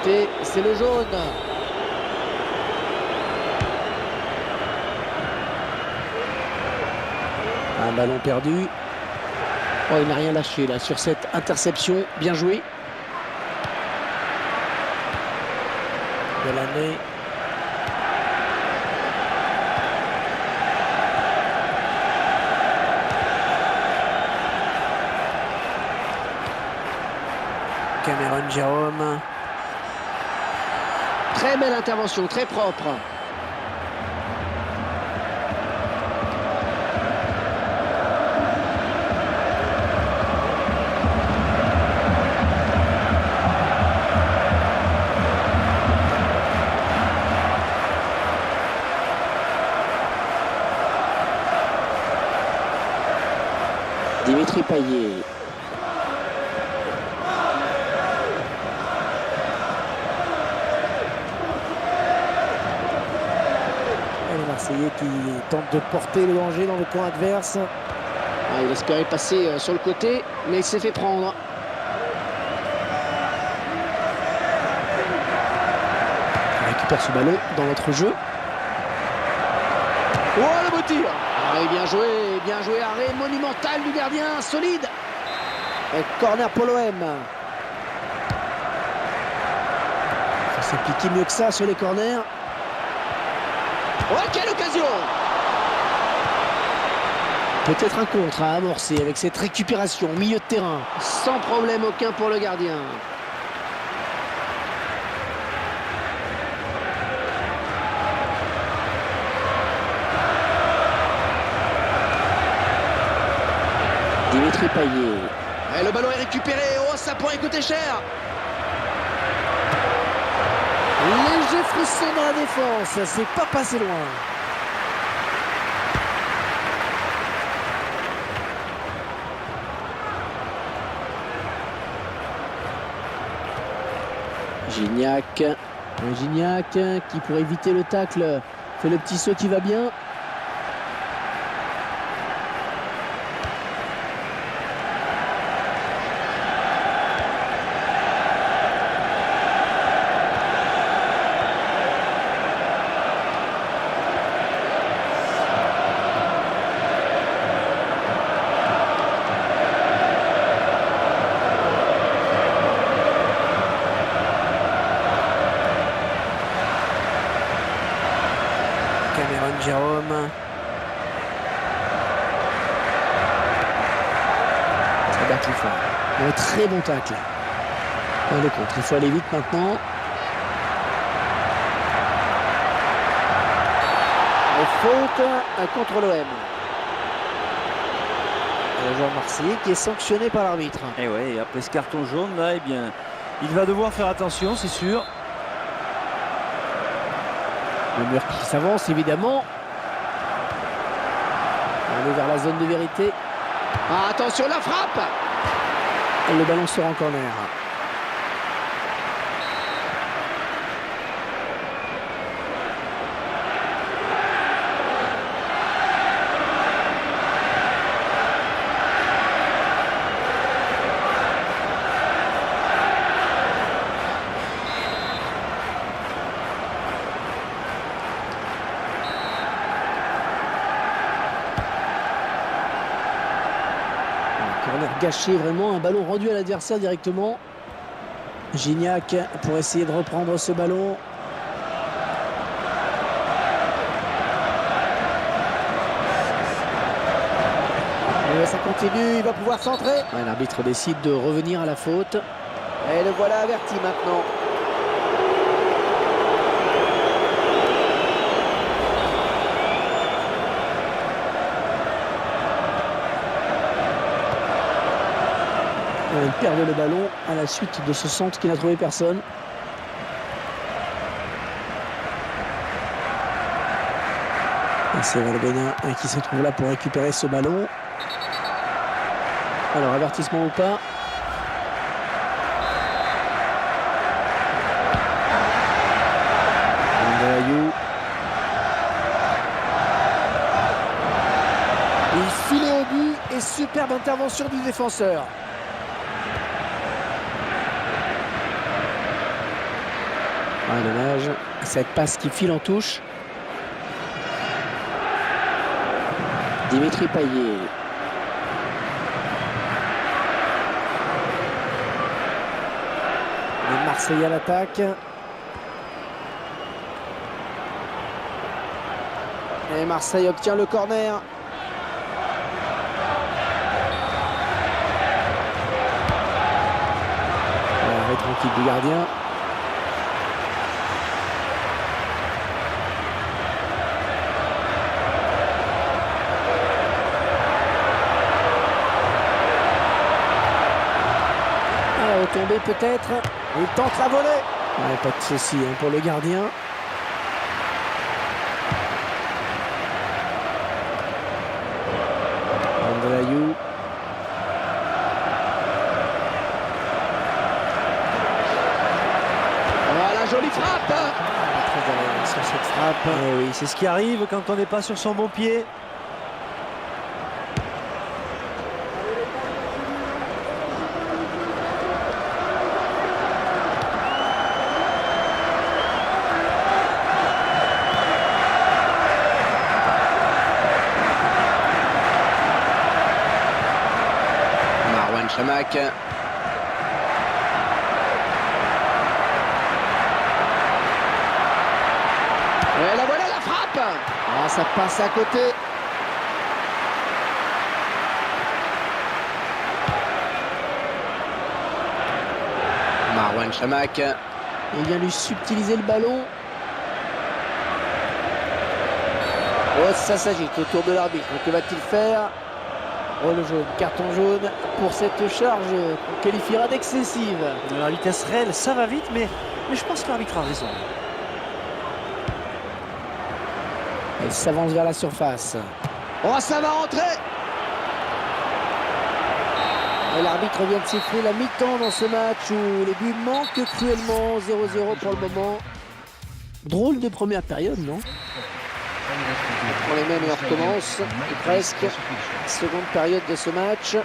pénalité, c'est le jaune. Un ballon perdu. Oh, il n'a rien lâché là sur cette interception. Bien joué. Delaney. Cameron Jérôme. Très belle intervention, très propre. Dimitri Payet. Et le Marseillais qui tente de porter le danger dans le camp adverse. Ah, il espérait passer sur le côté, mais il s'est fait prendre. On récupère ce ballon dans notre jeu. Oh, le beau tir! Arrêt bien joué, arrêt monumental du gardien, solide. Et corner pour l'OM. Il faut s'appliquer mieux que ça sur les corners. Oh, quelle occasion! Peut-être un contre à amorcer avec cette récupération au milieu de terrain. Sans problème aucun pour le gardien. Dimitri Payet. Et le ballon est récupéré. Oh, ça pourrait coûter cher. Léger frisson dans la défense. C'est pas passé loin. Gignac. Gignac qui, pour éviter le tacle, fait le petit saut qui va bien. Cameron Jérôme. Ça bat plus fort. Un très bon tacle. Le contre. Il faut aller vite maintenant. Et faute contre l'OM. Le joueur marseillais qui est sanctionné par l'arbitre. Et ouais, après ce carton jaune là, eh bien, il va devoir faire attention, c'est sûr. Le mur qui s'avance évidemment. On est vers la zone de vérité. Ah, attention, la frappe! Et le ballon sort en corner. Corner gâché, vraiment un ballon rendu à l'adversaire directement. Gignac pour essayer de reprendre ce ballon. Et ça continue, il va pouvoir centrer. Ouais, l'arbitre décide de revenir à la faute. Et le voilà averti maintenant. Il perd le ballon à la suite de ce centre qui n'a trouvé personne. C'est Valbuena qui se trouve là pour récupérer ce ballon. Alors, avertissement ou pas? Ayou. Il file au but et superbe intervention du défenseur. Ah, dommage. Cette passe qui file en touche. Dimitri Payet. Les Marseillais à l'attaque. Et Marseille obtient le corner. Arrêt tranquille du gardien. Retombée peut-être. Il tente la volée. Ouais, pas de souci pour le gardien. Andreayou. Voilà, jolie frappe. Très à l'aise sur cette frappe. Et oui, c'est ce qui arrive quand on n'est pas sur son bon pied. Chamac. Et la voilà la frappe. Ah, ça passe à côté. Marouane Chamakh. Il vient lui subtiliser le ballon. Oh, ça s'agite autour de l'arbitre. Que va-t-il faire? Oh, le jaune, carton jaune pour cette charge qu'on qualifiera d'excessive. La vitesse réelle, ça va vite, mais je pense que l'arbitre a raison. Elle s'avance vers la surface. Oh, ça va rentrer. Et l'arbitre vient de siffler la mi-temps dans ce match où les buts manquent cruellement. 0-0 pour le moment. Drôle de première période, non? Pour les mêmes et on recommence. Et presque. Seconde période de ce match.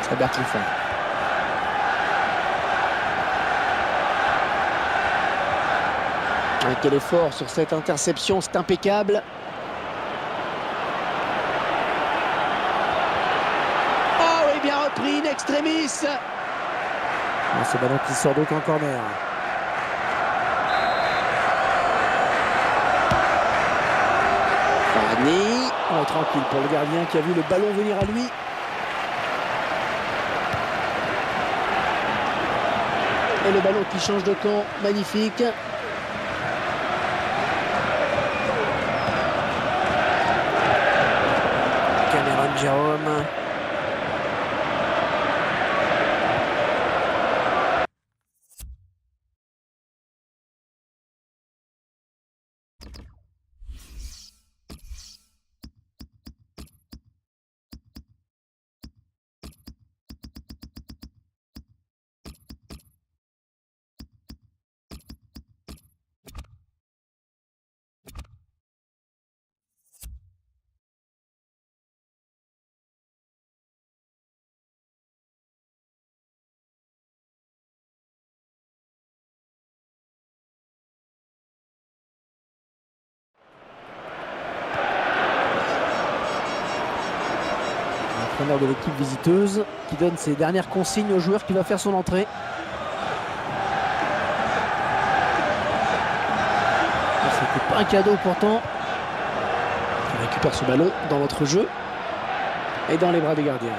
Ça bat le fond. Quel effort sur cette interception, c'est impeccable. Oh oui, bien repris, in extremis. Ce ballon qui sort donc en corner. Fanny. Oh, tranquille pour le gardien qui a vu le ballon venir à lui. Et le ballon qui change de camp, magnifique. Cameron Jérôme. L'entraîneur de l'équipe visiteuse qui donne ses dernières consignes au joueur qui va faire son entrée. C'était pas un cadeau pourtant. Il récupère ce ballon dans notre jeu et dans les bras du gardien.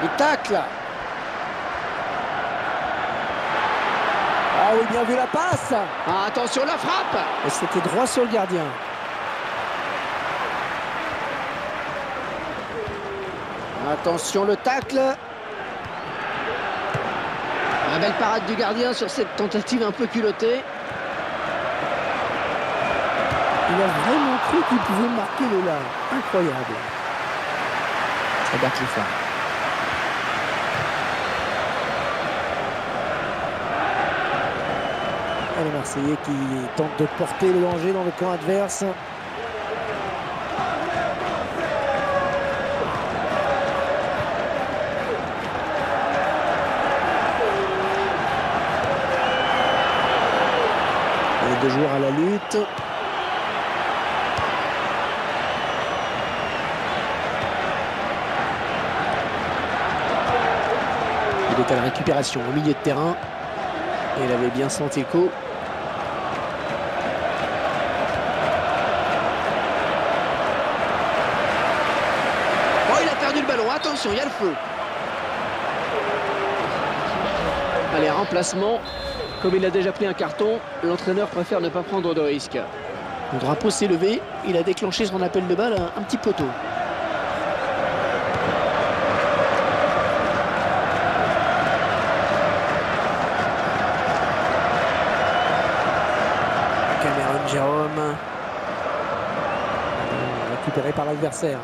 Il tacle. Ah oui, bien vu la passe. Ah, attention la frappe. Et c'était droit sur le gardien. Attention le tacle. La belle parade du gardien sur cette tentative un peu culottée. Il a vraiment cru qu'il pouvait marquer le là. Incroyable. Ça bat les fins. Et les Marseillais qui tentent de porter le danger dans le camp adverse. Les deux joueurs à la lutte. Il est à la récupération au milieu de terrain. Et il avait bien senti le coup. Oh, il a perdu le ballon. Attention, il y a le feu. Allez, remplacement. Comme il a déjà pris un carton, l'entraîneur préfère ne pas prendre de risque. Le drapeau s'est levé. Il a déclenché son appel de balle un petit peu tôt. Cameron Jérôme. Récupéré par l'adversaire.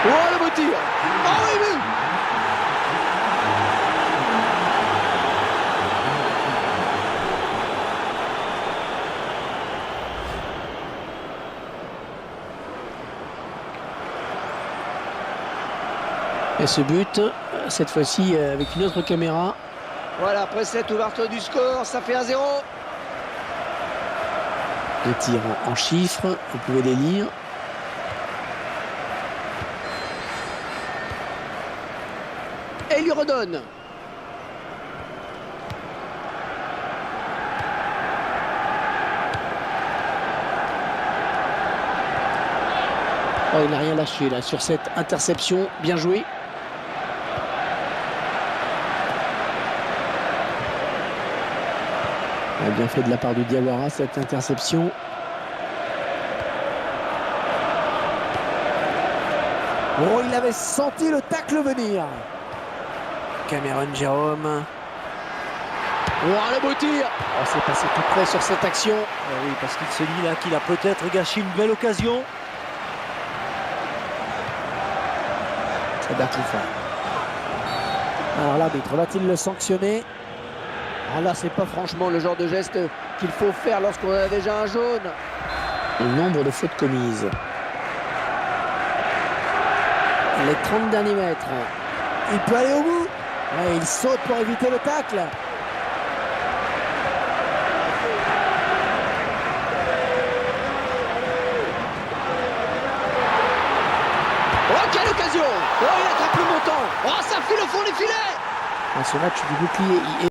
Oh, le beau tir! Oh oui, oui! Et ce but, cette fois-ci avec une autre caméra. Voilà, après cette ouverture du score, ça fait 1-0. Les tirs en chiffres, vous pouvez les lire. Et il lui redonne. Oh, il n'a rien lâché là sur cette interception. Bien joué. Il a bien fait de la part du Diawara cette interception. Oh, il avait senti le tacle venir. Cameron Jérôme. Oh, le beau tir. Oh, c'est passé tout près sur cette action. Oui, parce qu'il se dit là qu'il a peut-être gâché une belle occasion. C'est Bertrand. Alors l'arbitre va-t-il le sanctionner? Ah là, c'est pas franchement le genre de geste qu'il faut faire lorsqu'on a déjà un jaune. Le nombre de fautes commises. Les 30 derniers mètres. Il peut aller au bout. Ouais, il saute pour éviter le tacle. Oh, quelle occasion! Oh, il attrape le montant. Oh, ça file au fond des filets. Ce match du bouclier